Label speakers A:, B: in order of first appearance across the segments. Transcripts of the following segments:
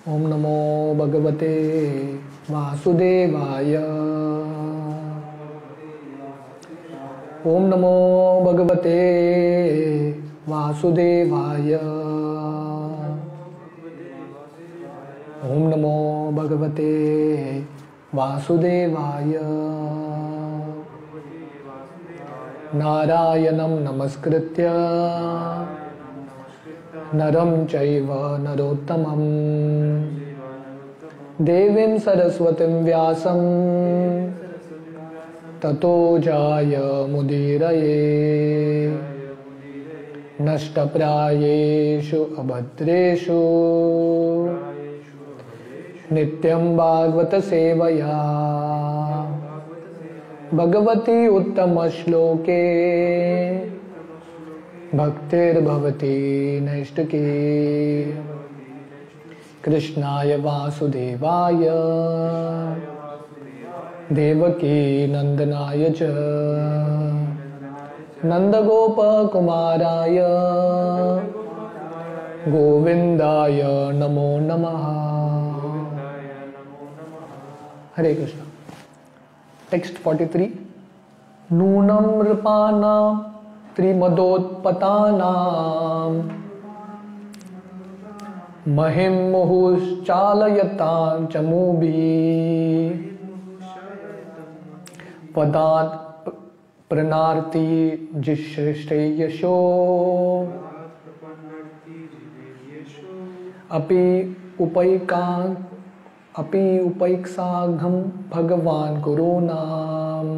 A: ओम नमो भगवते वासुदेवाय। ओम नमो भगवते वासुदेवाय। ओम नमो भगवते वासुदेवाय। नारायणं नमस्कृत्य नरं चैव नरोत्तमं देवीं सरस्वतीं व्यासं ततो जयमुदीरये। नष्टप्रायेषु अभद्रेषु नित्यं भागवत सेवया भगवती उत्तमश्लोके भक्तिर्भवती नैष्टिकी। कृष्णाय वासुदेवाय देवकी नंदनाय च नंदगोपकुमाराय गोविंदाय नमो नमः। हरे कृष्ण। टेक्स्ट 43। नूनं नृपाणां त्रिमदोत्पतानां महिं मुहुश्चालयतां चमूभिः पदात् प्रनार्ति जिश्रेयशो अपि उपैक्षाघं भगवान् कुरूणाम्।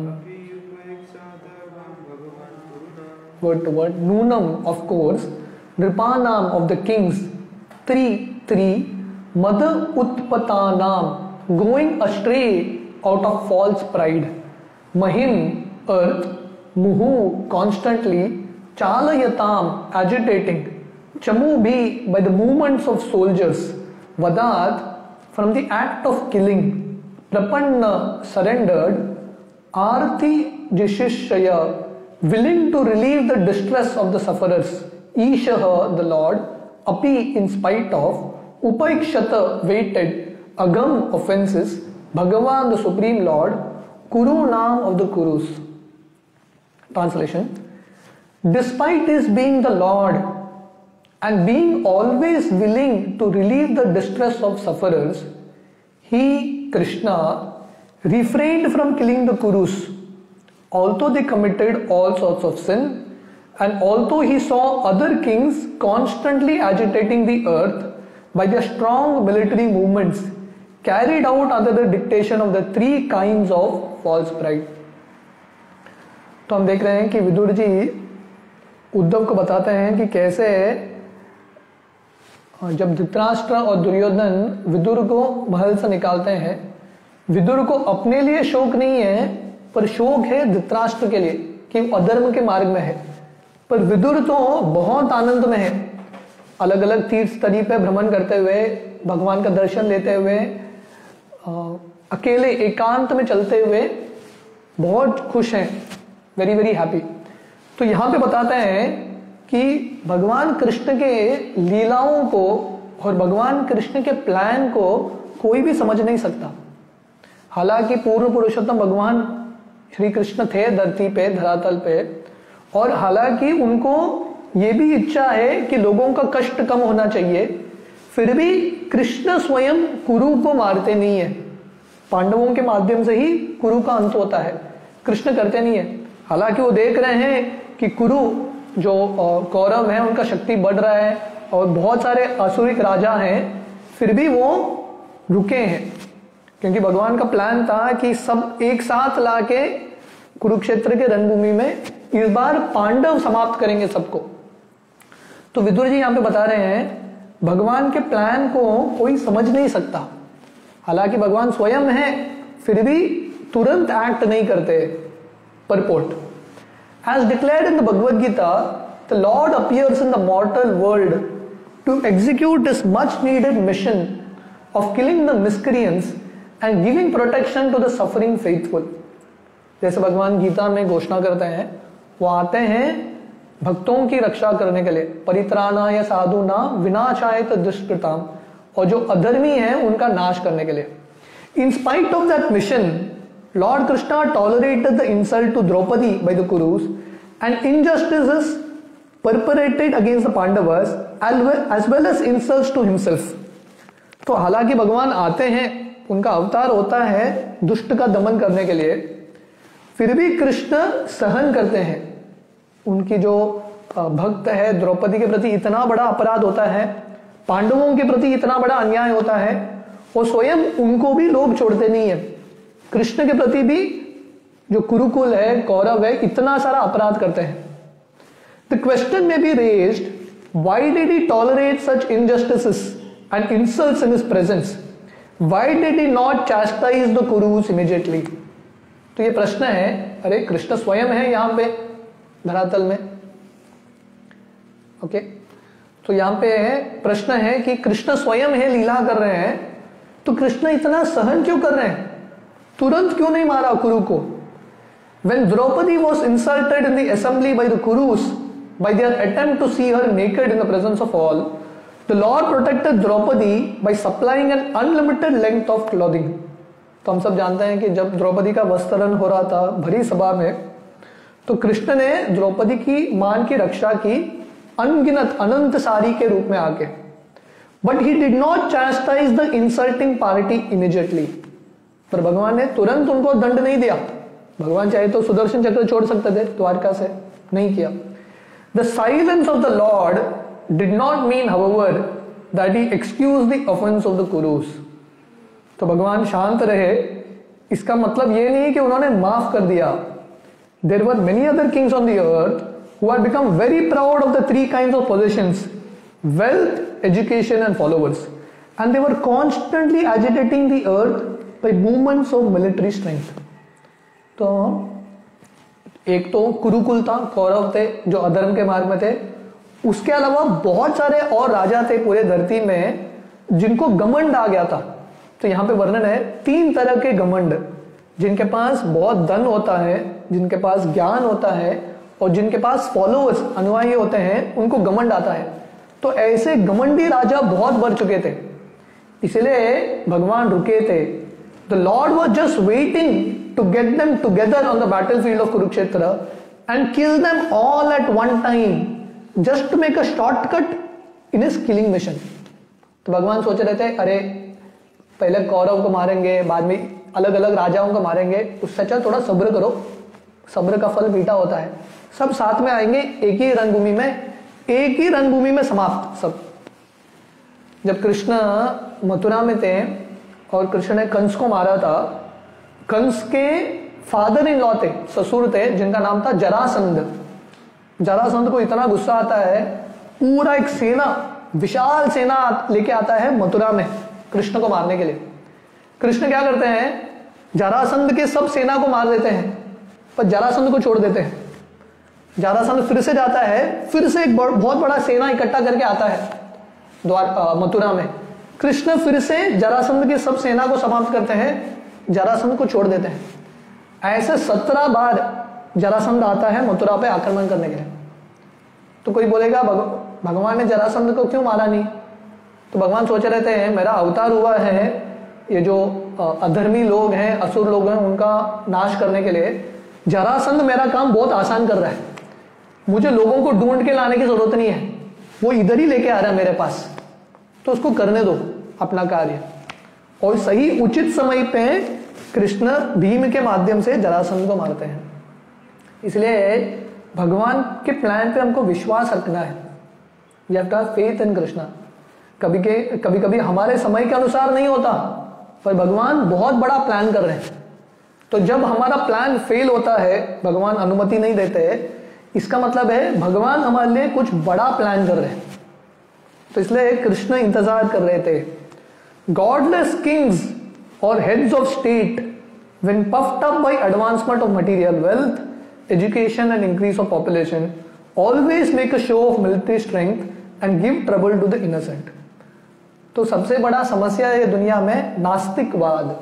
A: Word to word. Nunam, of course. Nripanam, of the kings. Three. Mother Utpatanam, going astray out of false pride. Mahim, earth. Muhu, constantly. Chalayatam, agitating. Chamubhi, by the movements of soldiers. Vadat, from the act of killing. Prapanna, surrendered. Arti, Jishishaya, willing to relieve the distress of the sufferers. Ishaha, the Lord. Api, in spite of. Upaikshata, weighted. Agam, offenses. Bhagavan, the Supreme Lord. Kuru, Nam, of the Kurus. Translation. Despite his being the Lord and being always willing to relieve the distress of sufferers, he, Krishna, refrained from killing the Kurus. Although they committed all sorts of sin, and although he saw other kings constantly agitating the earth by their strong military movements carried out under the dictation of the three kinds of false pride. तो हम देख रहे हैं कि विदुर जी उद्धव को बताते हैं कि कैसे जब धृतराष्ट्र और दुर्योधन विदुर को महल से निकालते हैं, विदुर को अपने लिए शोक नहीं है, पर शोक है धृतराष्ट्र के लिए कि वो अधर्म के मार्ग में है। पर विदुर तो बहुत आनंद में है, अलग अलग तीर्थ स्थली पे भ्रमण करते हुए, भगवान का दर्शन लेते हुए, अकेले एकांत में चलते हुए बहुत खुश हैं, वेरी वेरी हैप्पी। तो यहाँ पे बताते हैं कि भगवान कृष्ण के लीलाओं को और भगवान कृष्ण के प्लान को कोई भी समझ नहीं सकता। हालांकि पूर्ण पुरुषोत्तम भगवान श्री कृष्ण थे धरती पे, धरातल पे, और हालांकि उनको ये भी इच्छा है कि लोगों का कष्ट कम होना चाहिए, फिर भी कृष्ण स्वयं कुरु को मारते नहीं है। पांडवों के माध्यम से ही कुरु का अंत होता है, कृष्ण करते नहीं है। हालांकि वो देख रहे हैं कि कुरु जो कौरव है उनका शक्ति बढ़ रहा है और बहुत सारे असुरिक राजा हैं, फिर भी वो रुके हैं, क्योंकि भगवान का प्लान था कि सब एक साथ लाके कुरुक्षेत्र के रणभूमि में इस बार पांडव समाप्त करेंगे सबको। तो विदुर जी यहाँ पे बता रहे हैं भगवान के प्लान को कोई समझ नहीं सकता। हालांकि भगवान स्वयं है, फिर भी तुरंत एक्ट नहीं करते। Purport. As declared in the Bhagavad Gita, the Lord appears in the mortal world to execute his much needed mission of killing the miscreants and giving protection to the suffering faithful. जैसे भगवान गीता में घोषणा करते हैं, वो आते हैं भक्तों की रक्षा करने के लिए, परित्राणाय साधूनां विनाशाय दुष्कृतां और जो अधर्मी हैं उनका नाश करने के लिए। In spite of that mission, Lord Krishna tolerated the insult to Draupadi by the Kurus and injustices perpetrated against the Pandavas as well as insults to himself. तो हालांकि भगवान आते हैं, उनका अवतार होता है दुष्ट का दमन करने के लिए, फिर भी कृष्ण सहन करते हैं। उनकी जो भक्त है द्रौपदी के प्रति इतना बड़ा अपराध होता है, पांडवों के प्रति इतना बड़ा अन्याय होता है, और स्वयं उनको भी लोग छोड़ते नहीं है। कृष्ण के प्रति भी जो कुरुकुल है, कौरव है, इतना सारा अपराध करते हैं। The question may be raised, why did he tolerate such injustices and insults in his presence? Why did he not chastise the Kurus immediately? तो ये प्रश्न है, अरे कृष्ण स्वयं है यहां पे धरातल में, ओके तो यहां पे है प्रश्न है कि कृष्ण स्वयं है, लीला कर रहे हैं, तो कृष्ण इतना सहन क्यों कर रहे हैं? तुरंत क्यों नहीं मारा कुरु को? When Draupadi was insulted in the assembly by the Kurus by their attempt to see her naked in the presence of all, the Lord protected Draupadi by supplying an unlimited length of clothing. तो हम सब जानते हैं कि जब द्रौपदी का वस्त्रहरण हो रहा था भरी सभा में, तो कृष्ण ने द्रौपदी की मान की रक्षा की अनगिनत अनंत साड़ी के रूप में आके। But he did not chastise the insulting party immediately. पर भगवान ने तुरंत उनको दंड नहीं दिया। भगवान चाहे तो सुदर्शन चक्र छोड़ सकते थे द्वारका से, नहीं किया। The silence of the Lord did not mean, however, that he excused the offense of the Kurus. तो भगवान शांत रहे, इसका मतलब ये नहीं कि उन्होंने माफ कर दिया। There were many other kings on the earth who had become very proud of the three kinds of possessions: wealth, education, and followers, and they were constantly agitating the earth by movements of military strength. तो एक तो कुरुकुल था, कौरव थे जो अधर्म के मार्ग में थे, उसके अलावा बहुत सारे और राजा थे पूरे धरती में जिनको घमंड आ गया था। तो यहां पे वर्णन है तीन तरह के घमंड, जिनके पास बहुत धन होता है, जिनके पास ज्ञान होता है, और जिनके पास फॉलोअर्स अनुयायी होते हैं, उनको घमंड आता है। तो ऐसे घमंडी राजा बहुत बढ़ चुके थे, इसलिए भगवान रुके थे। The Lord was just waiting to get them together on the battlefield of Kurukshetra and kill them all at one time, just to make a shortcut in his killing mission. तो भगवान सोच रहे थे, अरे पहले कौरव को मारेंगे, बाद में अलग अलग राजाओं को मारेंगे, उससे अच्छा थोड़ा सब्र करो, सब्र का फल मीठा होता है। सब साथ में आएंगे, एक ही रणभूमि में समाप्त सब। जब कृष्ण मथुरा में थे और कृष्ण ने कंस को मारा था, कंस के फादर इन लॉ थे, ससुर थे, जिनका नाम था जरासंध। जरासंध को इतना गुस्सा आता है, पूरा एक सेना, विशाल सेना लेके आता है मथुरा में कृष्ण को मारने के लिए। कृष्ण क्या करते हैं, जरासंध के सब सेना को मार देते हैं, पर जरासंध को छोड़ देते हैं। जरासंध फिर से जाता है, फिर से एक बहुत बड़ा सेना इकट्ठा करके आता है मथुरा में। कृष्ण फिर से जरासंध की सब सेना को समाप्त करते हैं, जरासंध को छोड़ देते हैं। ऐसे 17 बार जरासंध आता है मथुरा पे आक्रमण करने के लिए। तो कोई बोलेगा भगवान ने जरासंध को क्यों मारा नहीं? तो भगवान सोच रहे थे, मेरा अवतार हुआ है ये जो अधर्मी लोग हैं, असुर लोग हैं, उनका नाश करने के लिए। जरासंध मेरा काम बहुत आसान कर रहा है, मुझे लोगों को ढूंढ के लाने की जरूरत नहीं है, वो इधर ही लेके आ रहा है मेरे पास, तो उसको करने दो अपना कार्य। और सही उचित समय पे कृष्ण भीम के माध्यम से जरासंध को मारते हैं। इसलिए भगवान के प्लान पे हमको विश्वास रखना है। You have to have faith in Krishna. कभी कभी हमारे समय के अनुसार नहीं होता, पर भगवान बहुत बड़ा प्लान कर रहे हैं। तो जब हमारा प्लान फेल होता है, भगवान अनुमति नहीं देते, इसका मतलब है भगवान हमारे लिए कुछ बड़ा प्लान कर रहे हैं। तो इसलिए कृष्ण इंतजार कर रहे थे। गॉडलेस किंग्स और heads of state when puffed up by advancement of material wealth, education and increase of population always make a show of military strength and give trouble to the innocent. तो सबसे बड़ा समस्या है दुनिया में नास्तिकवाद,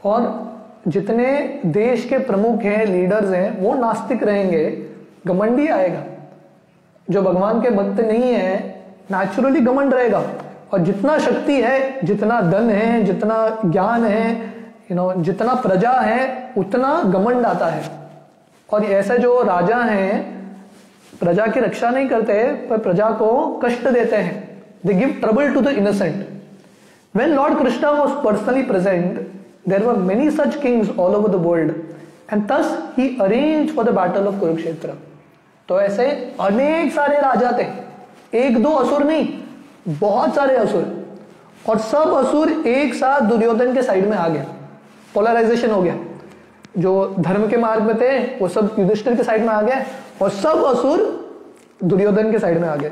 A: और जितने देश के प्रमुख हैं, लीडर्स हैं, वो नास्तिक रहेंगे, घमंडी आएगा। जो भगवान के भक्त नहीं है, नेचुरली घमंड रहेगा, और जितना शक्ति है, जितना धन है, जितना ज्ञान है, जितना प्रजा है, उतना घमंड आता है। और ऐसे जो राजा हैं प्रजा की रक्षा नहीं करते पर प्रजा को कष्ट देते हैं। They give trouble to the innocent. When Lord Krishna was personally present, there were many such kings all over the world and thus he arranged for the battle of Kurukshetra. तो ऐसे अनेक सारे राजा थे, एक दो असुर नहीं, बहुत सारे असुर, और सब असुर एक साथ दुर्योधन के साइड में आ गए। पोलराइजेशन हो गया। जो धर्म के मार्ग में थे वो सब युधिष्ठिर के साइड में आ गए और सब असुर दुर्योधन के साइड में आ गए।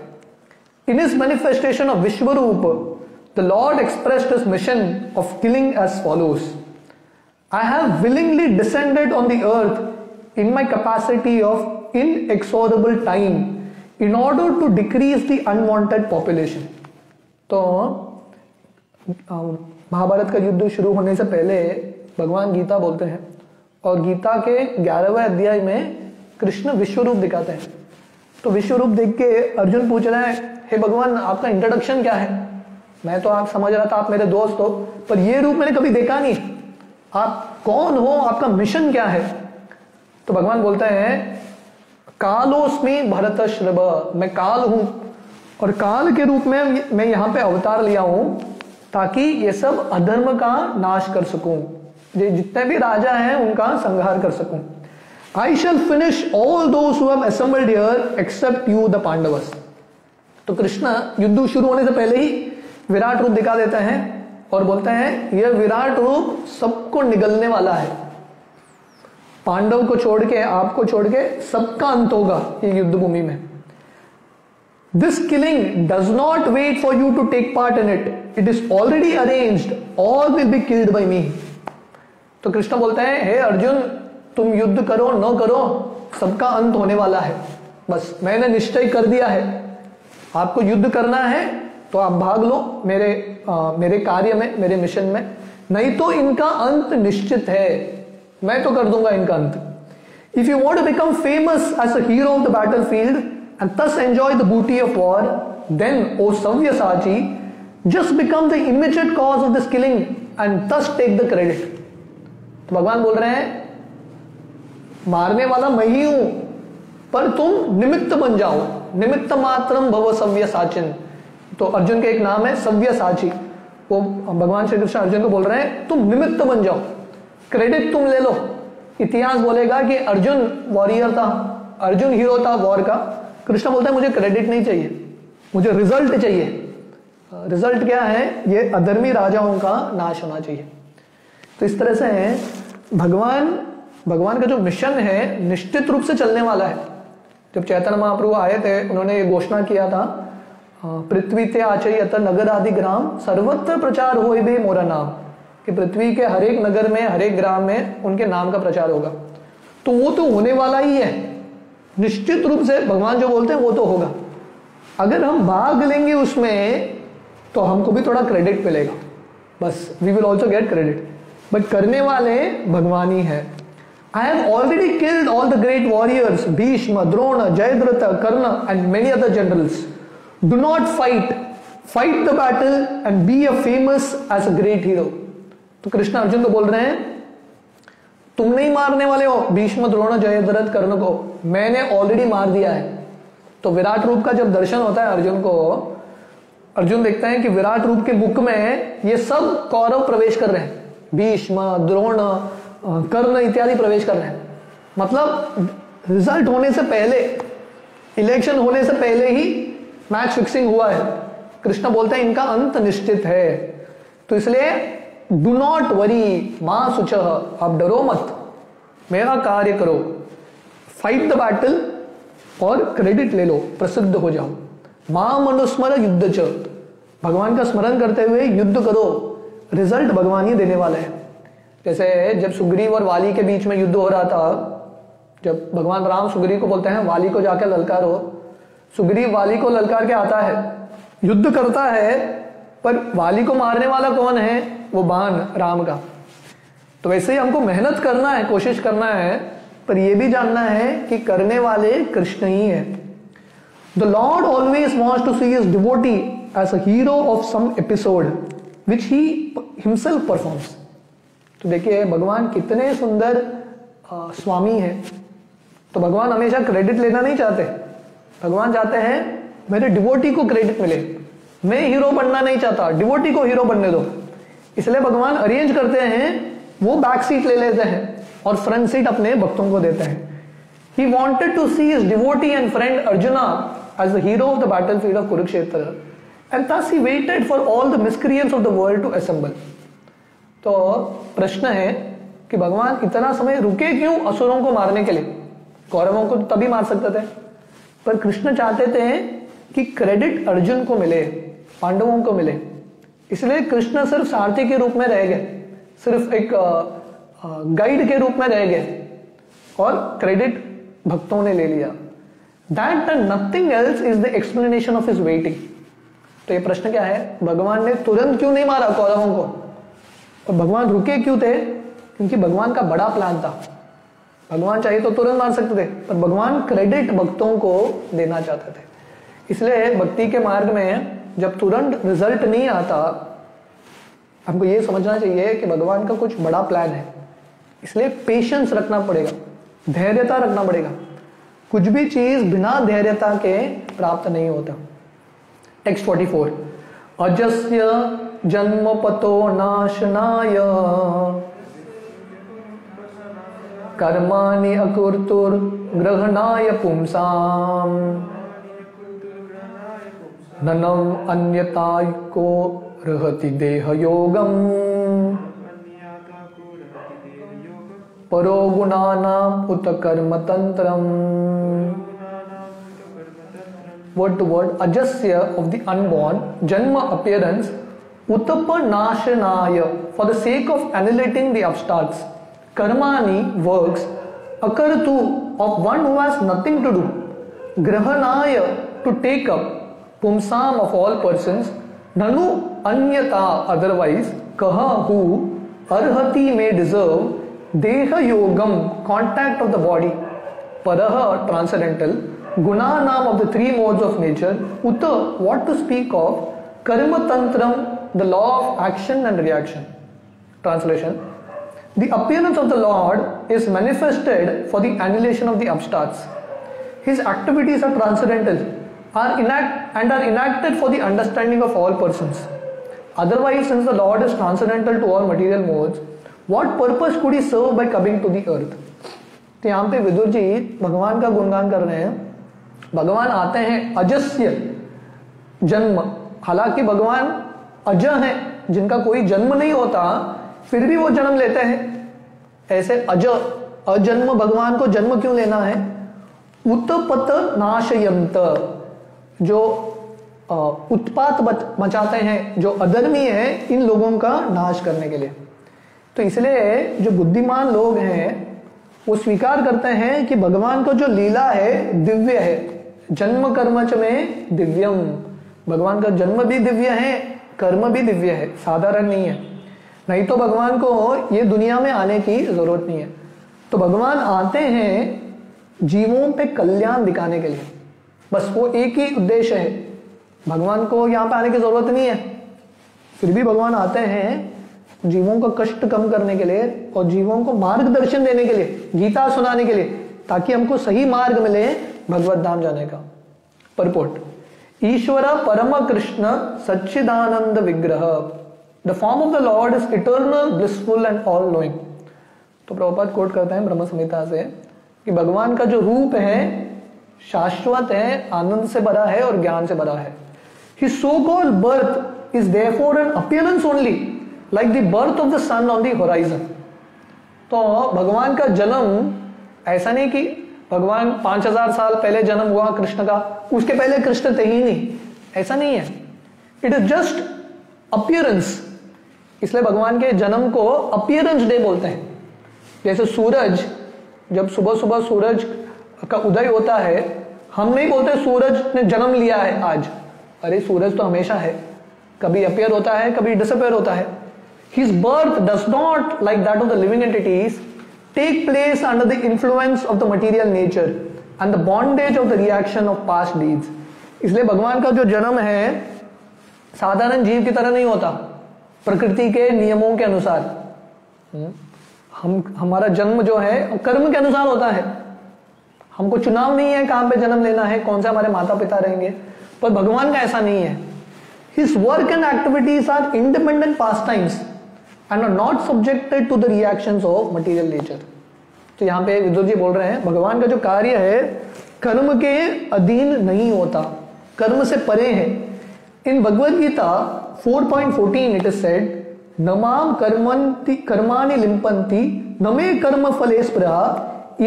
A: In his manifestation of Vishwarup, the Lord expressed his mission of killing as follows. I have willingly descended on the earth in my capacity of inexorable time in order to decrease the unwanted population. तो महाभारत का युद्ध शुरू होने से पहले भगवान गीता बोलते हैं और गीता के 11वें अध्याय में कृष्ण विश्वरूप दिखाते हैं। तो विश्वरूप देख के अर्जुन पूछ रहा है, हे भगवान आपका इंट्रोडक्शन क्या है? मैं तो आप समझ रहा था आप मेरे दोस्त हो, पर ये रूप मैंने कभी देखा नहीं। आप कौन हो? आपका मिशन क्या है? तो भगवान बोलते हैं, कालोस्मि भरतश्रभ, मैं काल हूं और काल के रूप में मैं यहां पे अवतार लिया हूं ताकि ये सब अधर्म का नाश कर सकूं, जितने भी राजा हैं उनका संहार कर सकूं। I shall finish all those who have assembled here except you the Pandavas। तो कृष्ण युद्ध शुरू होने से पहले ही विराट रूप दिखा देते हैं और बोलते हैं यह विराट रूप सबको निगलने वाला है। पांडव को छोड़ के, आपको छोड़ के सबका अंत होगा ये युद्ध भूमि में। This killing does not wait for you to take part in it. It is already arranged. All will be killed by me। तो कृष्ण बोलते हैं, हे अर्जुन तुम युद्ध करो न करो, सबका अंत होने वाला है। बस मैंने निश्चय कर दिया है, आपको युद्ध करना है तो आप भाग लो मेरे कार्य में, मेरे मिशन में, नहीं तो इनका अंत निश्चित है, मैं तो कर दूंगा इनका अंत। If you want to become famous as a hero of the battlefield and thus enjoy the booty of war, then O Savyasachi, just become the immediate cause of this killing and thus take the credit। तो भगवान बोल रहे हैं मारने वाला मैं ही हूं, पर तुम निमित्त बन जाओ, निमित्त मात्रम भव सव्यसाचिन। तो अर्जुन के एक नाम है सव्यसाची। वो भगवान श्री कृष्ण अर्जुन को बोल रहे हैं तुम निमित्त बन जाओ, क्रेडिट तुम ले लो। इतिहास बोलेगा कि अर्जुन वॉरियर था, अर्जुन हीरो था वॉर का। कृष्ण बोलता है मुझे क्रेडिट नहीं चाहिए, मुझे रिजल्ट चाहिए। रिजल्ट क्या है? ये अधर्मी राजाओं का नाश होना चाहिए। तो इस तरह से भगवान का जो मिशन है निश्चित रूप से चलने वाला है। जब चैतन्य महाप्रभु आए थे उन्होंने ये घोषणा किया था, पृथ्वी ते आचयत नगर आदि ग्राम सर्वत्र प्रचार होए बे मोरा नाम, कि पृथ्वी के हर एक नगर में, हर एक ग्राम में उनके नाम का प्रचार होगा। तो वो तो होने वाला ही है, निश्चित रूप से भगवान जो बोलते हैं वो तो होगा। अगर हम भाग लेंगे उसमें तो हमको भी थोड़ा क्रेडिट मिलेगा, बस we will also get credit, but करने वाले भगवान ही है। I have already killed all the great warriors, Bhishma, Drona, Jayadratha, Karna and many other generals. Do not fight. Fight the battle and be a famous as a great hero। तो कृष्ण अर्जुन को बोल रहे हैं तुम नहीं मारने वाले हो भीष्म, द्रोण, जयद्रथ, कर्ण को, मैंने ऑलरेडी मार दिया है। तो विराट रूप का जब दर्शन होता है अर्जुन को, अर्जुन देखता है कि विराट रूप के मुख में ये सब कौरव प्रवेश कर रहे हैं, भीष्म, द्रोण, कर्ण इत्यादि प्रवेश कर रहे हैं। मतलब रिजल्ट होने से पहले, इलेक्शन होने से पहले ही मैच फिक्सिंग हुआ है। कृष्ण बोलते हैं इनका अंत निश्चित है। तो इसलिए डू नॉट वरी मां सुचह, आप डरो मत, मेरा कार्य करो, फाइट द बैटल और क्रेडिट ले लो, प्रसिद्ध हो जाओ। मां मनुस्मर युद्ध च, भगवान का स्मरण करते हुए युद्ध करो, रिजल्ट भगवान ही देने वाले हैं। जैसे जब सुग्रीव और वाली के बीच में युद्ध हो रहा था, जब भगवान राम सुग्रीव को बोलते हैं वाली को जाकर ललकारो, सुग्रीव वाली को ललकार के आता है, युद्ध करता है, पर वाली को मारने वाला कौन है? वो बाण राम का। तो वैसे ही हमको मेहनत करना है, कोशिश करना है, पर यह भी जानना है कि करने वाले कृष्ण ही है। The Lord always wants to see his devotee as a hero of some episode which he himself performs. तो देखिए भगवान कितने सुंदर स्वामी हैं। तो भगवान हमेशा क्रेडिट लेना नहीं चाहते, भगवान चाहते हैं मेरे डिवोटी को क्रेडिट मिले। मैं हीरो बनना नहीं चाहता, डिवोटी को हीरो बनने दो। इसलिए भगवान अरेंज करते हैं, वो बैक सीट ले लेते हैं और फ्रंट सीट अपने भक्तों को देते हैं। He wanted to see his devotee and friend Arjuna as the hero of the battlefield of Kurukshetra, and thus he waited for all the miscreants of the world to assemble. तो प्रश्न है कि भगवान इतना समय रुके क्यों असुरों को मारने के लिए? कौरवों को तभी मार सकते थे, पर कृष्ण चाहते थे कि क्रेडिट अर्जुन को मिले, पांडवों को मिले। इसलिए कृष्ण सिर्फ सारथी के रूप में रह गए, सिर्फ एक गाइड के रूप में रह गए और क्रेडिट भक्तों ने ले लिया। That and nothing else is the explanation of his waiting. तो ये प्रश्न क्या है, भगवान ने तुरंत क्यों नहीं मारा कौरवों को, और भगवान रुके क्यों थे? क्योंकि भगवान का बड़ा प्लान था। भगवान चाहिए तो तुरंत मार सकते थे, पर भगवान क्रेडिट भक्तों को देना चाहते थे। इसलिए भक्ति के मार्ग में जब तुरंत रिजल्ट नहीं आता, हमको ये समझना चाहिए कि भगवान का कुछ बड़ा प्लान है। इसलिए पेशेंस रखना पड़ेगा, धैर्यता रखना पड़ेगा। कुछ भी चीज बिना धैर्यता के प्राप्त नहीं होता। टेक्स्ट 44, अजस्य जन्मपतो नाशनाय कर्माणि अकुर्तुर ग्रहणाय पुंसाम ननम अन्यताको रहति देह योगम परो गुणानाम उत कर्म तंत्रम। Word to word, ajasya of the unborn, janma appearance, utapanasanaya for the sake of annihilating the upstarts, karmani works, akartu of one who has nothing to do, grahanaya to take up, pumsam of all persons, nanu anyata otherwise, kaha who, arhati may deserve, deha yogam contact of the body, paraha transcendental, Gunanam of the three modes of nature, Uta what to speak of, Karma Tantram the law of action and reaction. Translation: the appearance of the Lord is manifested for the annihilation of the upstarts. His activities are transcendental, are enacted for the understanding of all persons. Otherwise, since the Lord is transcendental to all material modes, what purpose could he serve by coming to the earth? तो यहाँ पे विदुर जी भगवान का गुणगान कर रहे हैं। भगवान आते हैं अजस्य जन्म, हालांकि भगवान अज हैं, जिनका कोई जन्म नहीं होता, फिर भी वो जन्म लेते हैं। ऐसे अजन्म भगवान को जन्म क्यों लेना है? उत्पत नाशयंत, जो उत्पात मचाते हैं, जो अधर्मी है, इन लोगों का नाश करने के लिए। तो इसलिए जो बुद्धिमान लोग हैं वो स्वीकार करते हैं कि भगवान को जो लीला है दिव्य है। जन्म कर्मच में दिव्यम, भगवान का जन्म भी दिव्य है, कर्म भी दिव्य है, साधारण नहीं है। नहीं तो भगवान को ये दुनिया में आने की जरूरत नहीं है। तो भगवान आते हैं जीवों पे कल्याण दिखाने के लिए, बस वो एक ही उद्देश्य है। भगवान को यहाँ पे आने की जरूरत नहीं है, फिर भी भगवान आते हैं जीवों का कष्ट कम करने के लिए और जीवों को मार्गदर्शन देने के लिए, गीता सुनाने के लिए, ताकि हमको सही मार्ग मिले भगवत धाम जाने का। परपोर्ट: ईश्वर परम कृष्ण सच्चिदानंद विग्रह, the form of the Lord is eternal blissful and all knowing. तो प्रभुपाद कोट करते हैं ब्रह्म संहिता से कि भगवान का जो रूप है शाश्वत है, आनंद से भरा है और ज्ञान से भरा है। His so called birth is therefore an appearance only, like the birth of the sun on the horizon। तो भगवान का जन्म ऐसा नहीं कि भगवान 5000 साल पहले जन्म हुआ कृष्ण का, उसके पहले कृष्ण थे ही नहीं, ऐसा नहीं है। It is just appearance. इसलिए भगवान के जन्म को अपीयरेंस डे बोलते हैं। जैसे सूरज, जब सुबह सुबह सूरज का उदय होता है, हम नहीं बोलते सूरज ने जन्म लिया है आज। अरे सूरज तो हमेशा है, कभी अपीयर होता है, कभी डिसअपीयर होता है। His birth does not, like that of the living entities, take place under the influence of the material nature and the bondage of the reaction of past deeds। इसलिए भगवान का जो जन्म है साधारण जीव की तरह नहीं होता, प्रकृति के नियमों के अनुसार। हमारा जन्म जो है कर्म के अनुसार होता है। हमको चुनाव नहीं है कहां पे जन्म लेना है, कौन से हमारे माता पिता रहेंगे, पर भगवान का ऐसा नहीं है। His work and activities are independent pastimes and are not subjected to the reactions of material nature। तो यहाँ पे विदुर जी बोल रहे हैं भगवान का जो कार्य है कर्म के अधीन नहीं होता, कर्म से परे है। In Bhagavad Gita 4.14 it is said, नमाम कर्माणि लिम्पन्ति नमे कर्म फले स्पृहा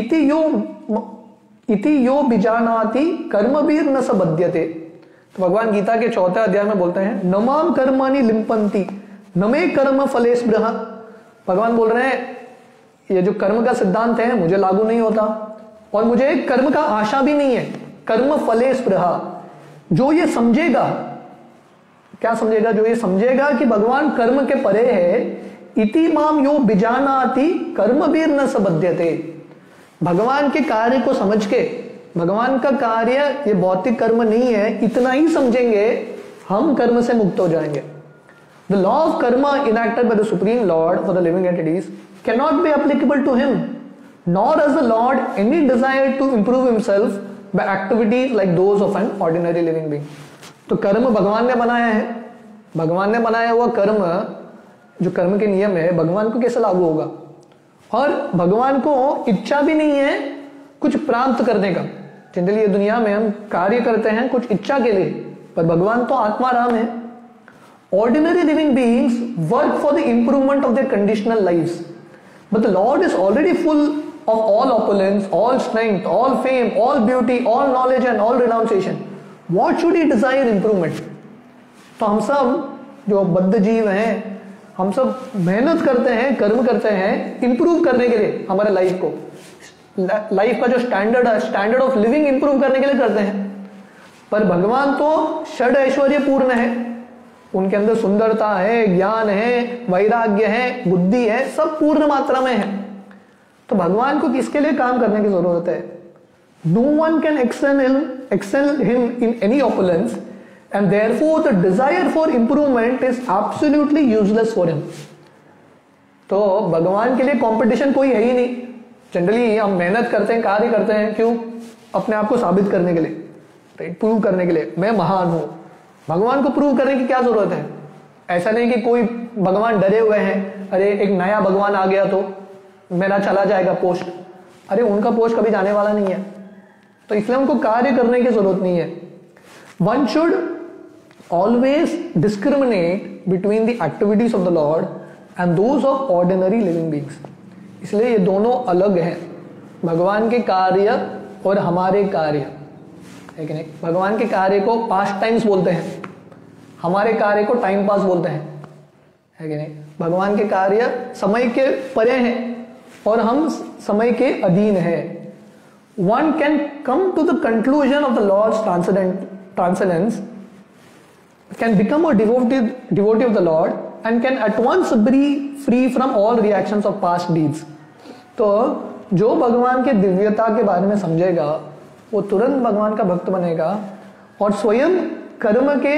A: इति यो बिजानाति कर्मवीर न स बध्यते। तो भगवान गीता के 4 अध्याय में बोलते हैं नमाम कर्माणि लिम्पन्ति नमे कर्म फले स्पृहा। भगवान बोल रहे हैं ये जो कर्म का सिद्धांत है मुझे लागू नहीं होता और मुझे कर्म का आशा भी नहीं है। कर्म फले स्पृहा, जो ये समझेगा, क्या समझेगा? जो ये समझेगा कि भगवान कर्म के परे है, इति माम यो बिजानाति कर्मवीर न स बध्यते। भगवान के कार्य को समझ के, भगवान का कार्य ये भौतिक कर्म नहीं है, इतना ही समझेंगे, हम कर्म से मुक्त हो जाएंगे। The law of karma enacted by the Supreme Lord for the living entities cannot be applicable to him, nor has the Lord any desire to improve himself by activities like those of an ordinary living being। तो कर्म भगवान ने बनाया है, भगवान ने बनाया हुआ कर्म, जो कर्म के नियम है, भगवान को कैसे लागू होगा? और भगवान को इच्छा भी नहीं है कुछ प्राप्त करने का। जनरली ये दुनिया में हम कार्य करते हैं कुछ इच्छा के लिए, पर भगवान तो आत्मा राम है। Ordinary living beings work for the improvement of their conditional lives, but the Lord is already full of all opulence, all strength, all fame, all beauty, all knowledge and all renunciation. What should he desire improvement? तो हम सब जो बद्ध जीव हैं, हम सब मेहनत करते हैं, कर्म करते हैं इंप्रूव करने के लिए, हमारे लाइफ को, लाइफ का जो स्टैंडर्ड है, स्टैंडर्ड ऑफ लिविंग इंप्रूव करने के लिए करते हैं। पर भगवान तो षड ऐश्वर्य पूर्ण है, उनके अंदर सुंदरता है, ज्ञान है, वैराग्य है, बुद्धि है, सब पूर्ण मात्रा में है। तो भगवान को किसके लिए काम करने की जरूरत है? No one can excel him in any opulence and therefore the desire for improvement is absolutely useless for him। तो भगवान के लिए कंपटीशन कोई है ही नहीं। जनरली हम मेहनत करते हैं, कार्य करते हैं, क्यों? अपने आप को साबित करने के लिए, राइट, प्रूव करने के लिए, मैं महान हूं। भगवान को प्रूव करने की क्या जरूरत है? ऐसा नहीं कि कोई भगवान डरे हुए हैं, अरे एक नया भगवान आ गया तो मेरा चला जाएगा पोस्ट। अरे उनका पोस्ट कभी जाने वाला नहीं है, तो इसलिए उनको कार्य करने की जरूरत नहीं है। One should always discriminate between the activities of the Lord and those of ordinary living beings. इसलिए ये दोनों अलग हैं, भगवान के कार्य और हमारे कार्य, है कि नहीं? भगवान के कार्य को पास्ट टाइम्स बोलते हैं, हमारे कार्य को टाइम पास बोलते हैं, है कि नहीं? भगवान के कार्य समय के परे हैं और हम समय के अधीन हैं। One can come to the conclusion of the Lord's transcendence, can become a devotee of the Lord and can at once be free from all reactions of past deeds। तो जो भगवान के दिव्यता के बारे में समझेगा वो तुरंत भगवान का भक्त बनेगा और स्वयं कर्म के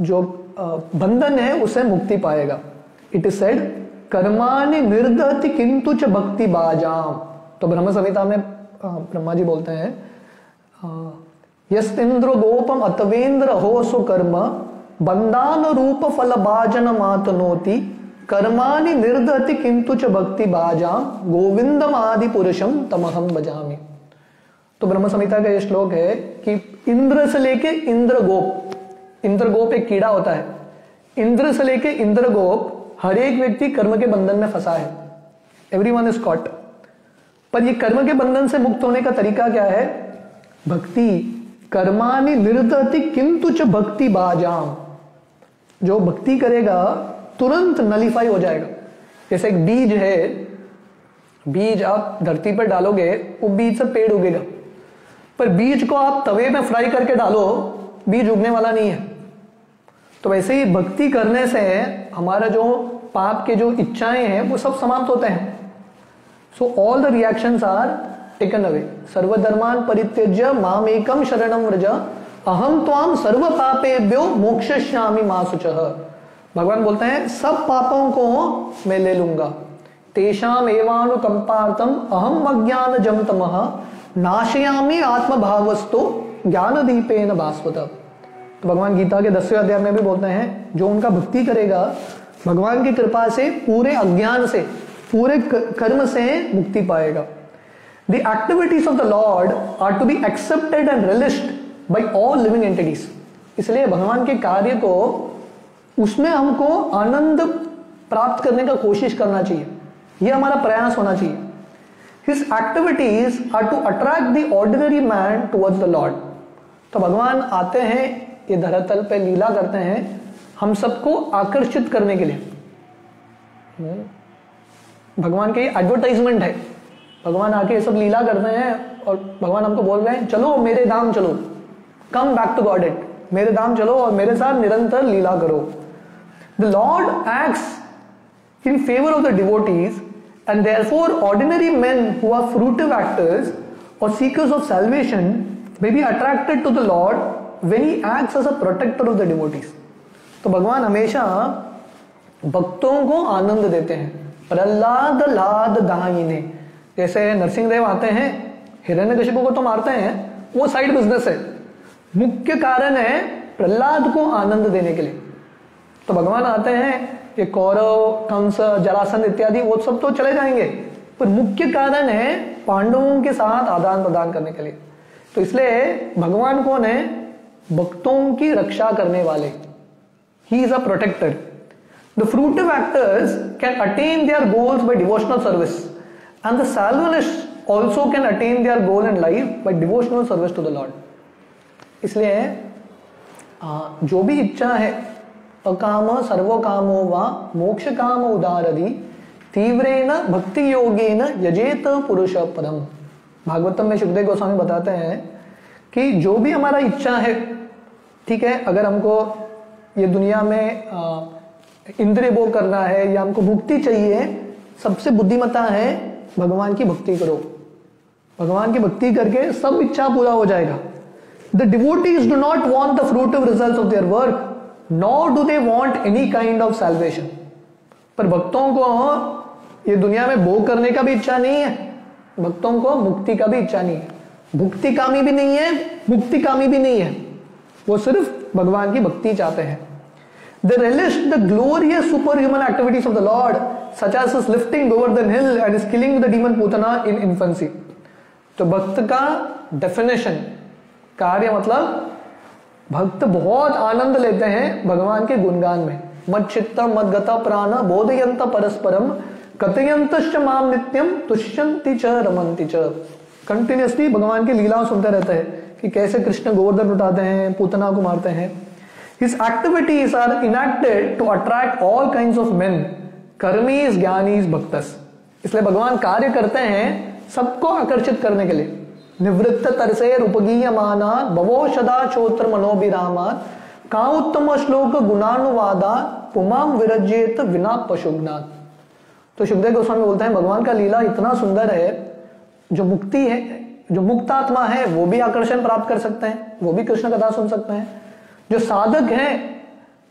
A: जो बंधन है उससे मुक्ति पाएगा। इट इज सेड कर्माणि निर्दहति किंतु च भक्ति बाजाम। तो ब्रह्म संहिता में ब्रह्मा जी बोलते हैं यस इंद्र गोपम अतवेंद्र हो सुकर्म बंदान रूप फल बाजन मातनोति कर्माणि निर्दहति किंतु च भक्ति बाजाम गोविंदम आदि पुरुषम तमहम भजामि। तो ब्रह्म संहिता का ये श्लोक है कि इंद्र से लेके इंद्रगोप एक कीड़ा होता है, इंद्र से लेके इंद्रगोप हर एक व्यक्ति कर्म के बंधन में फंसा है। Everyone is caught. पर ये कर्म के बंधन से मुक्त होने का तरीका क्या है? भक्ति। कर्माणि निर्दहति किंतु च भक्ति बाजाम। जो भक्ति करेगा तुरंत नलीफाई हो जाएगा। जैसे एक बीज है, बीज आप धरती पर डालोगे वो बीज से पेड़ उगेगा, पर बीज को आप तवे में फ्राई करके डालो बीज उगने वाला नहीं है। तो वैसे ही भक्ति करने से हमारा जो पाप के जो इच्छाएं हैं वो सब समाप्त होते हैं। So all the reactions are taken away. सर्वधर्मान परित्यज्य माम एकम शरणम व्रज अहम त्वाम सर्व पापेभ्यो मोक्षयिष्यामि मा शुचः। भगवान बोलते हैं सब पापों को मैं ले लूंगा। तेषाम एवानुकंपार्थम अहम अज्ञानजं तमः नाशयामि आत्मभावस्तो ज्ञान दीपेन भास्वतः। तो भगवान गीता के 10वें अध्याय में भी बोलते हैं जो उनका भक्ति करेगा भगवान की कृपा से पूरे अज्ञान से पूरे कर्म से मुक्ति पाएगा। The activities of the Lord are to be accepted and relished by all living entities। इसलिए भगवान के कार्य को उसमें हमको आनंद प्राप्त करने का कोशिश करना चाहिए, यह हमारा प्रयास होना चाहिए। His activities are to attract the ordinary man towards the Lord। तो भगवान आते हैं ये धरातल पे लीला करते हैं हम सबको आकर्षित करने के लिए। भगवान के एडवर्टाइजमेंट है, भगवान आके ये सब लीला करते हैं और भगवान हमको बोल रहे हैं चलो मेरे धाम चलो, come back to Godhead, मेरे धाम चलो और मेरे साथ निरंतर लीला करो। The Lord acts in favour of the devotees and therefore ordinary men who are fruitive actors और seekers of salvation may be attracted to the Lord when he acts as a protector of the devotees. तो भगवान हमेशा भक्तों को आनंद देते हैं। प्रहलाद लाद दाहिने, जैसे नरसिंहदेव आते हैं हिरण्यकशिपु को तो मारते हैं, वो साइड बिजनेस है, मुख्य कारण है प्रहलाद को आनंद देने के लिए। तो भगवान आते हैं ये कौरव कंस जरासंध इत्यादि वो सब तो चले जाएंगे, पर मुख्य कारण है पांडवों के साथ आदान प्रदान करने के लिए। तो इसलिए भगवान कौन है? भक्तों की रक्षा करने वाले। He is a protector. The fruitive actors can attain their goals by devotional service, and the salvinists also can attain their goal in life by devotional service to the Lord. इसलिए जो भी इच्छा है अकाम सर्व कामो वा मोक्ष काम उदारधि तीव्रेण भक्ति योगेन यजेत पुरुष पदम। भागवतम में सुखदेव गोस्वामी बताते हैं कि जो भी हमारा इच्छा है, ठीक है, अगर हमको ये दुनिया में इंद्रिय भोग करना है या हमको मुक्ति चाहिए, सबसे बुद्धिमत्ता है भगवान की भक्ति करो। भगवान की भक्ति करके सब इच्छा पूरा हो जाएगा। The devotees do not want the fruitive results of their work, nor do they want any kind of salvation। पर भक्तों को ये दुनिया में भोग करने का भी इच्छा नहीं है, भक्तों को मुक्ति का भी इच्छा नहीं है, भुक्ति कामी भी नहीं है, मुक्ति कामी भी नहीं है, वो सिर्फ भगवान की भक्ति चाहते हैं। They relish the glorious superhuman activities of the Lord, such as his lifting Govardhan hill and his killing the demon Putana in infancy। तो भक्त का डेफिनेशन कार्य मतलब भक्त बहुत आनंद लेते हैं भगवान के गुणगान में। मत चित्ता मत गता प्राण बोधयंत परस्परम कथयंतश्च माम नित्यम तुष्यन्ति च रमन्ति च। कंटिन्यूसली भगवान की लीलाओं सुनते रहते हैं कि कैसे कृष्ण गोवर्धन उठाते हैं, पूतना को मारते हैं। His activities are enacted to attract all kinds of men, कर्मीज Giani's भक्तस। इसलिए भगवान कार्य करते हैं सबको आकर्षित करने के लिए। निवृत्त तरसे उपगीयमाना भवोषदा चोत्र मनोभिरामात का उत्तम श्लोक गुणानुवादा पुमाम विरजेत विना पशुज्ञात। तो सुखदेव गोस्वामी बोलते हैं भगवान का लीला इतना सुंदर है, जो मुक्ति है, जो मुक्त आत्मा है वो भी आकर्षण प्राप्त कर सकते हैं, वो भी कृष्ण कथा सुन सकते हैं। जो साधक हैं,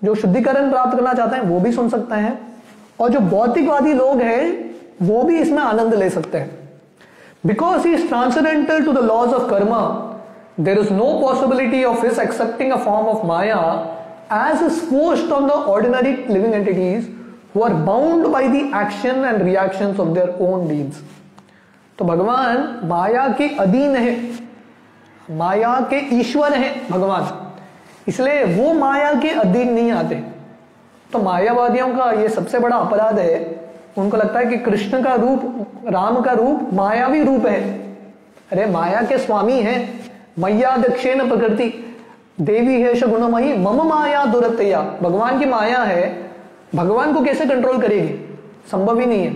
A: जो शुद्धिकरण प्राप्त करना चाहते हैं वो भी सुन सकते हैं, और जो भौतिकवादी लोग हैं वो भी इसमें आनंद ले सकते हैं। Because he is transcendental to the laws of karma, there is no possibility of his accepting a form of Maya as is forced on the ordinary living entities who are bound by the action and reactions of their own deeds। तो भगवान माया के अधीन है, माया के ईश्वर है भगवान, इसलिए वो माया के अधीन नहीं आते। तो मायावादियों का ये सबसे बड़ा अपराध है, उनको लगता है कि कृष्ण का रूप, राम का रूप मायावी रूप है। अरे माया के स्वामी हैं, मैया दक्षिण प्रकृति देवी है गुणमयी मम माया दुरतया। भगवान की माया है, भगवान को कैसे कंट्रोल करेगी? संभव ही नहीं है।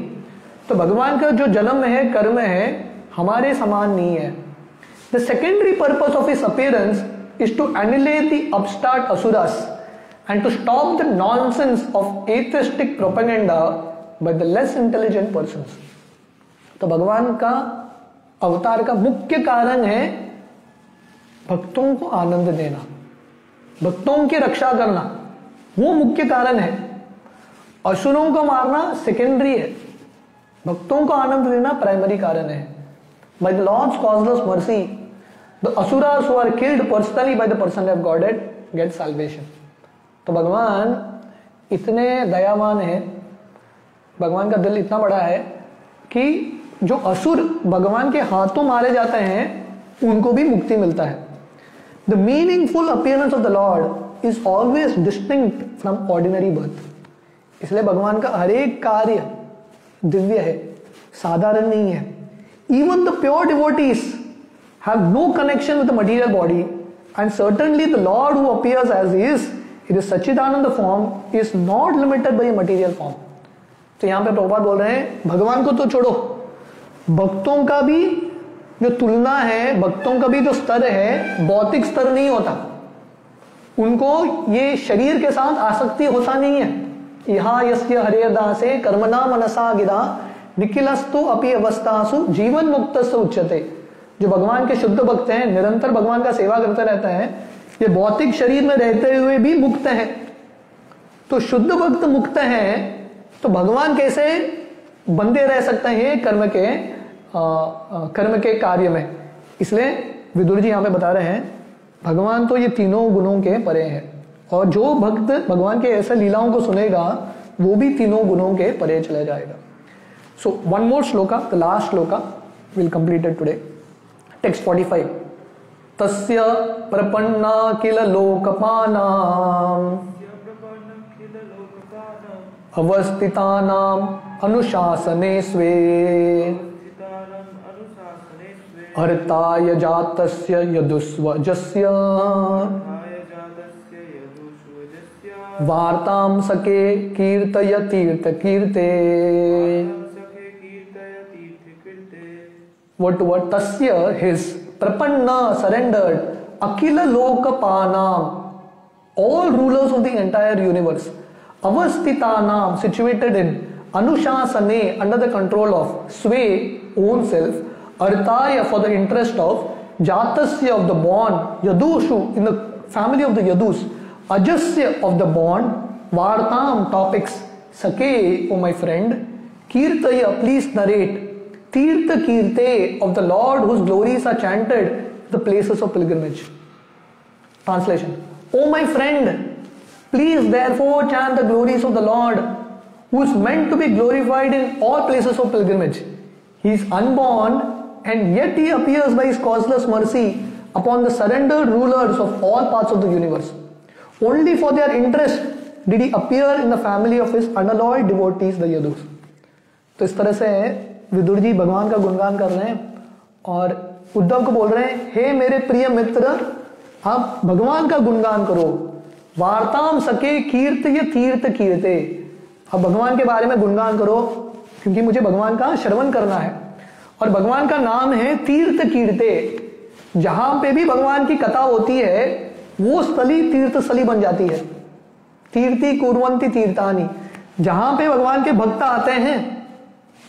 A: तो भगवान का जो जन्म है, कर्म है, हमारे समान नहीं है। The secondary purpose of his appearance is to annihilate the upstart asuras and to stop the nonsense of atheistic propaganda by the less intelligent persons। तो भगवान का अवतार का मुख्य कारण है भक्तों को आनंद देना, भक्तों की रक्षा करना, वो मुख्य कारण है। असुरों को मारना सेकेंडरी है, भक्तों को आनंद देना प्राइमरी कारण है। By the Lord's causeless mercy the asuras who are killed personally by the person of Godhead get salvation. तो भगवान इतने दयावान है, भगवान का दिल इतना बड़ा है कि जो असुर भगवान के हाथों मारे जाते हैं उनको भी मुक्ति मिलता है। The meaningful appearance of the Lord is always distinct from ordinary birth. इसलिए भगवान का हर एक कार्य दिव्य है, साधारण नहीं है। Even the pure devotees have no connection with the material body and certainly the Lord who appears as is it is sachchidananda form is not limited by material form. तो यहां पे प्रभुपाद बोल रहे हैं भगवान को तो छोड़ो, भक्तों का भी जो तुलना है, भक्तों का भी जो स्तर है भौतिक स्तर नहीं होता, उनको ये शरीर के साथ आसक्ति होता नहीं है। यहाँ यस्य हरेर्दासे कर्मणा मनसा गिरा निखिलस्तु अपि अवस्थासु जीवन मुक्तस्य उच्यते। जो भगवान के शुद्ध भक्त हैं, निरंतर भगवान का सेवा करते रहते हैं, ये भौतिक शरीर में रहते हुए भी मुक्त है। तो शुद्ध भक्त मुक्त है, तो भगवान कैसे बंधे रह सकते हैं कर्म के कार्य में। इसलिए विदुर जी यहां पे बता रहे हैं भगवान तो ये तीनों गुणों के परे हैं, और जो भक्त भगवान के ऐसे लीलाओं को सुनेगा वो भी तीनों गुणों के परे चले जाएगा। So one more shloka, the last shloka will complete it today. Text 45। तस्य प्रपन्ना किल लोकपानाम अवस्थितानाम अनुशासने स्वे अर्ताय जातस्य यदुस्वजस्य वार्तां सके कीर्तय तीर्थ कीर्ते। what tasya his prapanna surrendered akila lokapanam, all rulers of the entire universe, avasthitanam situated in anushasane under the control of sway own self, artaya for the interest of jatasya of the born, yadushu in the family of the yadus, ajasya of the born, vartam topics, sake oh my friend, kirtaya please narrate, Tirtha Kirte of the Lord whose glories are chanted the places of pilgrimage. Translation. O my friend, please therefore chant the glories of the Lord who is meant to be glorified in all places of pilgrimage. He is unborn and yet he appears by his causeless mercy upon the surrendered rulers of all parts of the universe. Only for their interest did he appear in the family of his unalloyed devotees, the Yadus. तो इस तरह से विदुर जी भगवान का गुणगान कर रहे हैं और उद्धव को बोल रहे हैं, हे मेरे प्रिय मित्र, आप भगवान का गुणगान करो। वार्ताम सके कीर्त ये तीर्थ कीर्ते, अब भगवान के बारे में गुणगान करो क्योंकि मुझे भगवान का श्रवण करना है। और भगवान का नाम है तीर्थ कीर्ते। जहां पे भी भगवान की कथा होती है वो स्थली तीर्थ स्थली बन जाती है। तीर्थी कुर्वन्ति तीर्थानी, जहां पे भगवान के भक्त आते हैं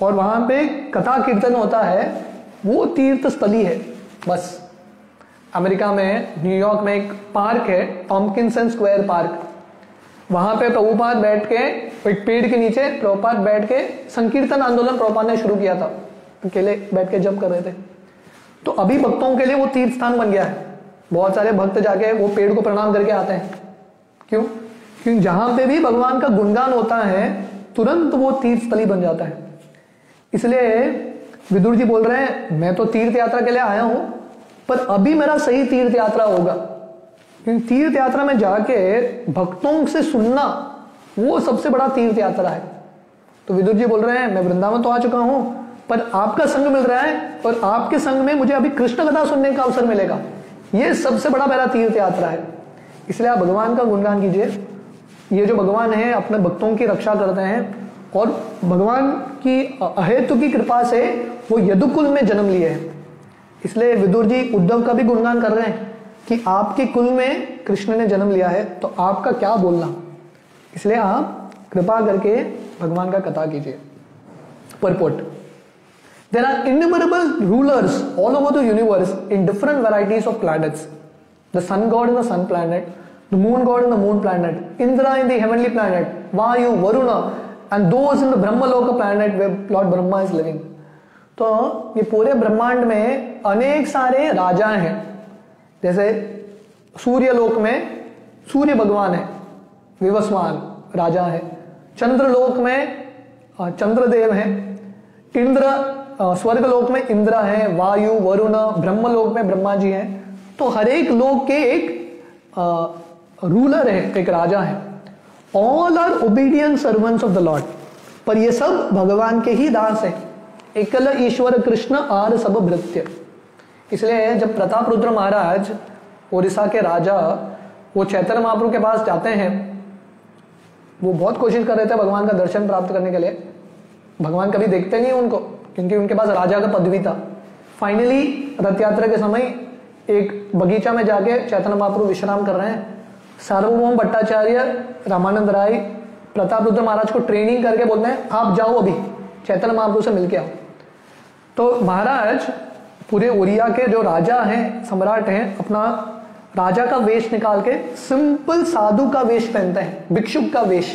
A: और वहां पे कथा कीर्तन होता है वो तीर्थ स्थली है। बस अमेरिका में न्यूयॉर्क में एक पार्क है, टॉम्किंसन स्क्वायर पार्क, वहां पे प्रभुपाद बैठ के एक पेड़ के नीचे प्रभुपाद बैठ के संकीर्तन आंदोलन प्रभुपाद ने शुरू किया था, अकेले बैठ के जप कर रहे थे। तो अभी भक्तों के लिए वो तीर्थ स्थान बन गया है। बहुत सारे भक्त जाके वो पेड़ को प्रणाम करके आते हैं। क्यों? क्योंकि जहां पे भी भगवान का गुणगान होता है तुरंत वो तीर्थ स्थली बन जाता है। इसलिए विदुर जी बोल रहे हैं, मैं तो तीर्थ यात्रा के लिए आया हूं, पर अभी मेरा सही तीर्थ यात्रा होगा। क्योंकि तीर्थ यात्रा में जाके भक्तों से सुनना वो सबसे बड़ा तीर्थ यात्रा है। तो विदुर जी बोल रहे हैं, मैं वृंदावन तो आ चुका हूं, पर आपका संग मिल रहा है और आपके संग में मुझे अभी कृष्ण कथा सुनने का अवसर मिलेगा। ये सबसे बड़ा मेरा तीर्थ यात्रा है। इसलिए आप भगवान का गुणगान कीजिए। ये जो भगवान है अपने भक्तों की रक्षा करते हैं और भगवान की अहेतु की कृपा से वो यदुकुल में जन्म लिए हैं। इसलिए विदुर जी उद्धव का भी गुणगान कर रहे हैं कि आपके कुल में कृष्ण ने जन्म लिया है, तो आपका क्या बोलना। इसलिए आप कृपा करके भगवान का कथा कीजिए। Purport. There are innumerable rulers all over the universe in different varieties of planets. The sun god in the sun planet, the moon god in the moon planet, Indra in the heavenly planet, Vayu, Varuna and those in the Brahmaloka planet where Lord Brahma is living. तो ये पूरे ब्रह्मांड में अनेक सारे राजा हैं। जैसे सूर्य लोक में सूर्य भगवान है, विवस्वान राजा है। चंद्रलोक में चंद्रदेव है। इंद्र स्वर्ग लोक में इंद्र है, वायु, वरुण, ब्रह्मलोक में ब्रह्मा जी हैं। तो हर एक लोक के एक रूलर है, एक राजा है। All are obedient servants of the Lord. पर ये सब भगवान के ही दास हैं। एकल ईश्वर कृष्ण आर सब भृत्य। इसलिए जब प्रताप रुद्र महाराज ओडिशा के राजा वो चैतन्य महाप्रभु के पास जाते हैं, वो बहुत कोशिश कर रहे थे भगवान का दर्शन प्राप्त करने के लिए। भगवान कभी देखते नहीं उनको, क्योंकि उनके पास राजा का पदवी था। फाइनली रथ यात्रा के समय एक बगीचा में जाके चैतन्य महाप्रभु विश्राम कर रहे हैं। सार्वभौम भट्टाचार्य, रामानंद राय, प्रताप रुद्र महाराज को ट्रेनिंग करके बोलते हैं आप जाओ अभी चैतन्य महाप्रभु से मिलके आओ। तो महाराज पूरे ओरिया के जो राजा हैं, सम्राट हैं, अपना राजा का वेश निकाल के सिंपल साधु का वेश पहनते हैं, भिक्षुक का वेश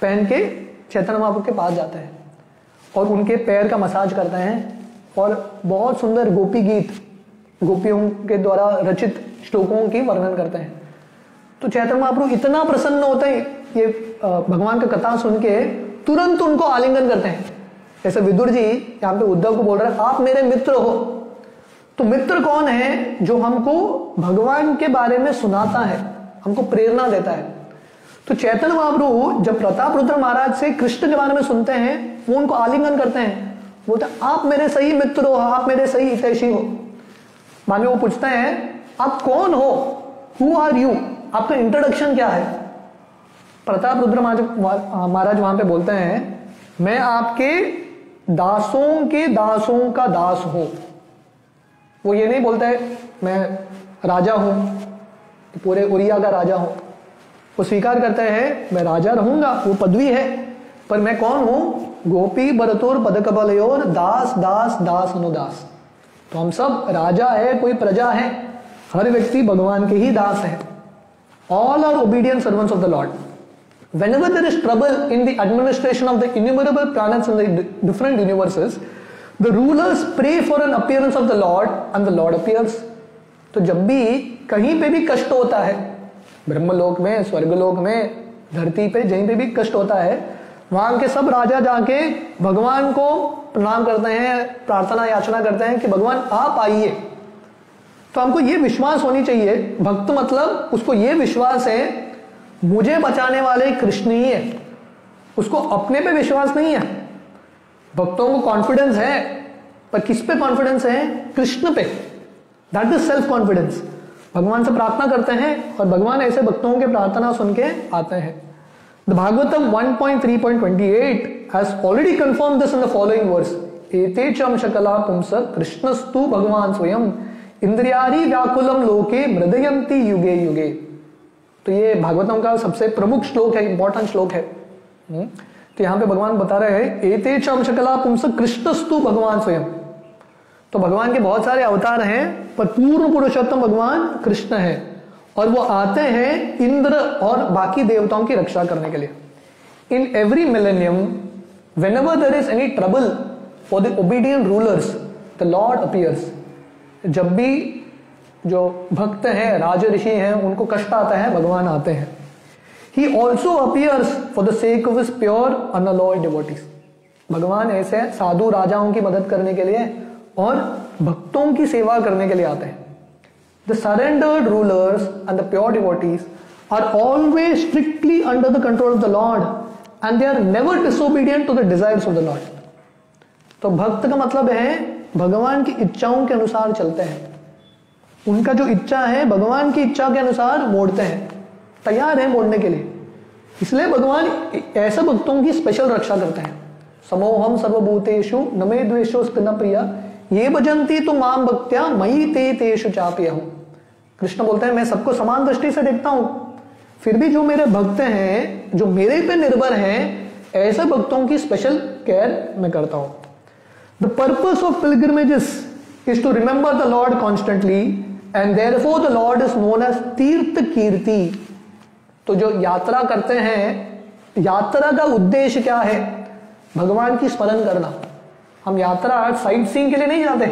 A: पहन के चैतन्य महाप्रभु के पास जाते हैं और उनके पैर का मसाज करते हैं और बहुत सुंदर गोपी गीत, गोपियों के द्वारा रचित श्लोकों की वर्णन करते हैं। तो चैतन्य महाप्रभु इतना प्रसन्न होते हैं ये भगवान का कथा सुन के, तुरंत उनको आलिंगन करते हैं। जैसे विदुर जी यहाँ पे उद्धव को बोल रहे हैं आप मेरे मित्र हो। तो मित्र कौन है? जो हमको भगवान के बारे में सुनाता है, हमको प्रेरणा देता है। तो चैतन्य महाप्रभु जब प्रताप रुद्र महाराज से कृष्ण के बारे में सुनते हैं, वो उनको आलिंगन करते हैं, बोलते हैं आप मेरे सही मित्र हो, आप मेरे सही हितैषी हो। बाद में वो पूछते हैं आप कौन हो, हु आर यू, आपका इंट्रोडक्शन क्या है? प्रताप रुद्र महाराज वहां पे बोलते हैं मैं आपके दासों के दासों का दास हूं। वो ये नहीं बोलता है मैं राजा हूं, पूरे उड़िया का राजा हूं। वो स्वीकार करते हैं मैं राजा रहूंगा, वो पदवी है, पर मैं कौन हूं? गोपी बरतुर पदकबलयोर दास दास दास अनुदास। तो हम सब राजा है, कोई प्रजा है, हर व्यक्ति भगवान के ही दास है। All are obedient servants of the Lord. Whenever there is trouble in the administration of the innumerable planets in the different universes, the rulers pray for an appearance of the Lord and the Lord appears. तो जब भी कहीं पे भी कष्ट होता है, ब्रह्मलोक में, स्वर्गलोक में, धरती पे जहीं पे भी कष्ट होता है, वहां के सब राजा जाके भगवान को प्रणाम करते हैं, प्रार्थना याचना करते हैं कि भगवान आप आइए। तो हमको ये विश्वास होनी चाहिए, भक्त मतलब उसको ये विश्वास है मुझे बचाने वाले कृष्ण ही है, उसको अपने पे विश्वास नहीं है। भक्तों को कॉन्फिडेंस है, पर किस पे कॉन्फिडेंस है? कृष्ण पे। That is self confidence. भगवान से प्रार्थना करते हैं और भगवान ऐसे भक्तों के प्रार्थना सुन के आते हैं। The Bhagavatam 1.3.28 has already confirm this in the following verse, एते च अंशकला पुंस कृष्णस्तु भगवान स्वयं इंद्रियारी व्याकुलम लोके मृदयंती युगे युगे। तो ये भागवतम का सबसे प्रमुख श्लोक है, इंपॉर्टेंट श्लोक है। तो यहां पे भगवान बता रहे हैं एते च अंशकला पुंस कृष्णस्तु भगवान स्वयं। तो भगवान के बहुत सारे अवतार हैं, पर पूर्ण पुरुषोत्तम भगवान कृष्ण है और वो आते हैं इंद्र और बाकी देवताओं की रक्षा करने के लिए। In every millennium whenever there is any trouble for the obedient rulers the Lord appears. जब भी जो भक्त हैं, राज ऋषि हैं, उनको कष्ट आता है, भगवान आते हैं। He also appears for the sake of his pure unalloyed devotees. भगवान ऐसे साधु राजाओं की मदद करने के लिए और भक्तों की सेवा करने के लिए आते हैं। The surrendered rulers and the pure devotees are always strictly under the control of the Lord and they are never disobedient to the desires of the Lord. तो भक्त का मतलब है भगवान की इच्छाओं के अनुसार चलते हैं, उनका जो इच्छा है भगवान की इच्छा के अनुसार मोड़ते हैं, तैयार है मोड़ने के लिए। इसलिए भगवान ऐसे भक्तों की स्पेशल रक्षा करते हैं। समोहम सर्वभूतेषु न मे द्वेषोऽस्ति न प्रिया ये भजन्ति तो माम भक्त्या मयि ते तेषु चाप्यहम्। कृष्ण बोलते हैं मैं सबको समान दृष्टि से देखता हूं, फिर भी जो मेरे भक्त हैं, जो मेरे पे निर्भर हैं, ऐसे भक्तों की स्पेशल केयर मैं करता हूं। The purpose of pilgrimages is to remember the Lord constantly and therefore the Lord is known as Tirtha Kirti. तो जो यात्रा करते हैं, यात्रा का उद्देश्य क्या है? भगवान की स्मरण करना। हम यात्रा साइट सीइंग के लिए नहीं जाते,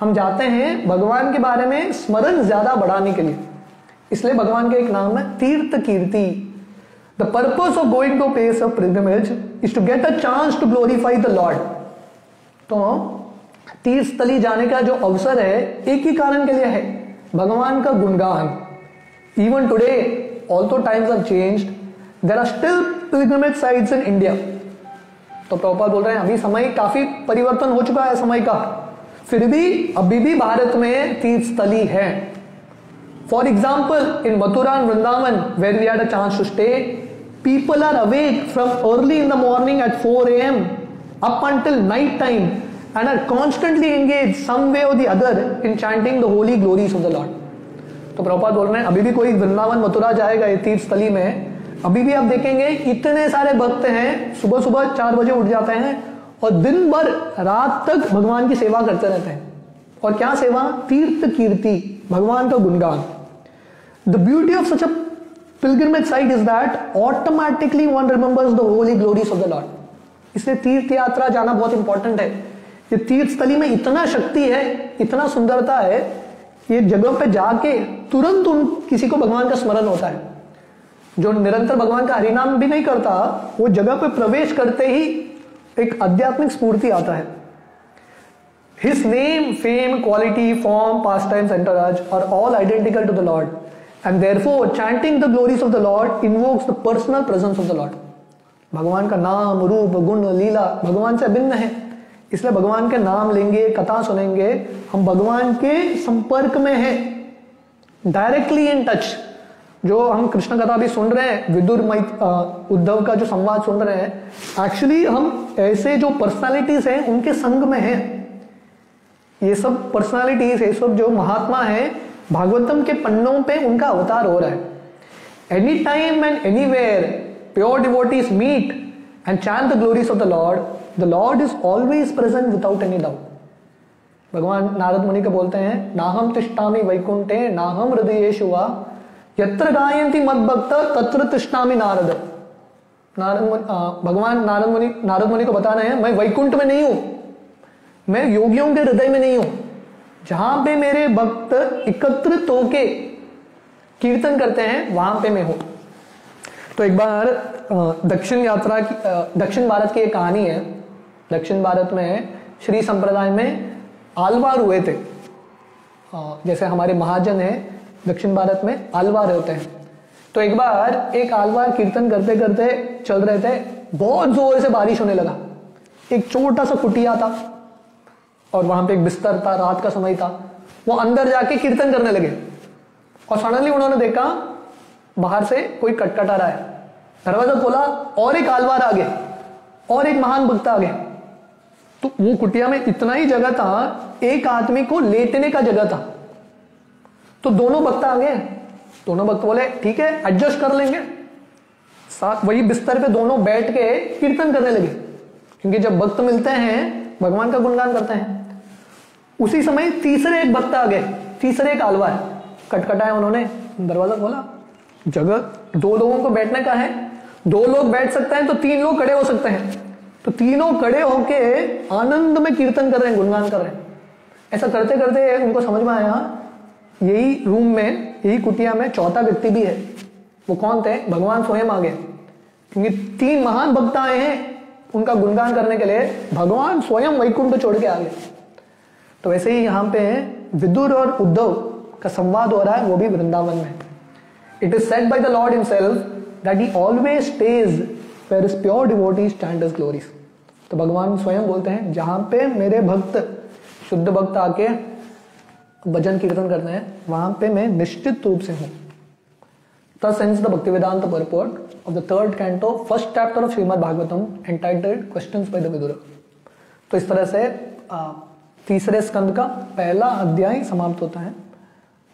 A: हम जाते हैं भगवान के बारे में स्मरण ज्यादा बढ़ाने के लिए। इसलिए भगवान का एक नाम है Tirtha Kirti. The purpose of going to place of pilgrimage is to get a chance to glorify the Lord. तो तीर्थ स्थली जाने का जो अवसर है एक ही कारण के लिए है, भगवान का गुणगान। Even today also times have changed, there are still pilgrimage sites in India. तो प्रभुपाद बोल रहे हैं अभी समय काफी परिवर्तन हो चुका है समय का, फिर भी अभी भी भारत में तीर्थ स्थली है। For example in Mathura and Vrindavan where we had a chance to stay, people are awake from early in the morning at 4 a.m. up until night time and are constantly engaged some way or the other in chanting the holy glories of the Lord. तो प्रभुपाद बोल रहे हैं अभी भी कोई वृंदावन मथुरा जाएगा ये तीर्थ स्थली में, अभी भी आप देखेंगे इतने सारे भक्त हैं, सुबह सुबह 4 बजे उठ जाते हैं और दिन भर रात तक भगवान की सेवा करते रहते हैं। और क्या सेवा? तीर्थ कीर्ति, भगवान का गुणगान। The beauty of such a pilgrimage site is that automatically one remembers the holy glories of the Lord. इसलिए तीर्थ यात्रा जाना बहुत इंपॉर्टेंट है। ये तीर्थ स्थली में इतना शक्ति है, इतना सुंदरता है, ये जगह पे जाके तुरंत किसी को भगवान का स्मरण होता है। जो निरंतर भगवान का हरिनाम भी नहीं करता, वो जगह पे प्रवेश करते ही एक आध्यात्मिक स्फूर्ति आता है। His name, fame, quality, form, pastimes, entourage are all identical to the Lord. And therefore, chanting the glories of the Lord invokes the personal presence of the Lord. भगवान का नाम, रूप, गुण, लीला भगवान से भिन्न है, इसलिए भगवान के नाम लेंगे, कथा सुनेंगे, हम भगवान के संपर्क में हैं, डायरेक्टली इन टच। जो हम कृष्ण कथा भी सुन रहे हैं, विदुर उद्धव का जो संवाद सुन रहे हैं, एक्चुअली हम ऐसे जो पर्सनालिटीज हैं उनके संग में हैं। ये सब पर्सनालिटीज, ये सब जो महात्मा हैं, भागवतम के पन्नों पे उनका अवतार हो रहा है। Any time and anywhere pure devotees meet and chant the glories of the Lord is always present without any doubt. भगवान नारद मुनि को बोलते हैं, नाहम तिष्ठामि वैकुंठे नाहम हृदयेषु वा यत्र गायन्ति मद्भक्त तत्र तिष्ठामि नारद। भगवान नारद मुनि को बता रहे हैं, मैं वैकुंठ में नहीं हूं, मैं योगियों के हृदय में नहीं हूं, जहां पे मेरे भक्त एकत्रित होके कीर्तन करते हैं वहां पे मैं हूं। तो एक बार दक्षिण भारत की एक कहानी है। दक्षिण भारत में श्री संप्रदाय में आलवार हुए थे। जैसे हमारे महाजन है, दक्षिण भारत में आलवार होते हैं। तो एक बार एक आलवार कीर्तन करते करते चल रहे थे, बहुत जोर से बारिश होने लगा। एक छोटा सा कुटिया था और वहां पे एक बिस्तर था, रात का समय था। वो अंदर जाके कीर्तन करने लगे और सडनली उन्होंने देखा बाहर से कोई कटकटा रहा है। दरवाजा खोला और एक आलवार आ गए और एक महान भक्त आ गए। तो वो कुटिया में इतना ही जगह था, एक आदमी को लेटने का जगह था। तो दोनों भक्त आ गए। दोनों भक्त बोले ठीक है एडजस्ट कर लेंगे, साथ वही बिस्तर पे दोनों बैठ के कीर्तन करने लगे। क्योंकि जब भक्त मिलते हैं भगवान का गुणगान करते हैं। उसी समय तीसरे एक भक्त आ गए, तीसरे एक आलवार कटकटाया, उन्होंने दरवाजा खोला। जगह 2 लोगों को बैठने का है, 2 लोग बैठ सकते हैं तो 3 लोग खड़े हो सकते हैं। तो तीनों खड़े होके आनंद में कीर्तन कर रहे हैं, गुणगान कर रहे हैं। ऐसा करते करते उनको समझ में आया यही रूम में, यही कुटिया में चौथा व्यक्ति भी है। वो कौन थे? भगवान स्वयं आ गए। क्योंकि 3 महान भक्त आए हैं उनका गुणगान करने के लिए, भगवान स्वयं वैकुंठ छोड़ के आ गए। तो वैसे ही यहाँ पे विदुर और उद्धव का संवाद हो रहा है, वो भी वृंदावन में। It is said by the Lord himself that he always stays where his pure devotees chant his glories. तो भगवान स्वयं बोलते हैं जहां पे मेरे भक्त, शुद्ध भक्त आके भजन कीर्तन करते हैं, वहां पे मैं निश्चित रूप से हूं। Thus ends the Bhaktivedanta purport of the 3rd canto, 1st chapter of Srimad Bhagavatam, entitled Questions by the Vidura। तो इस तरह से तीसरे स्कंद का पहला अध्याय समाप्त होता है,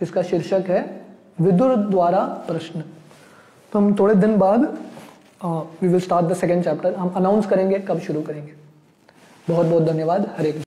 A: जिसका शीर्षक है विदुर द्वारा प्रश्न। तो हम थोड़े दिन बाद we will start the 2nd chapter. हम अनाउंस करेंगे कब शुरू करेंगे। बहुत बहुत धन्यवाद। हरे कृष्ण।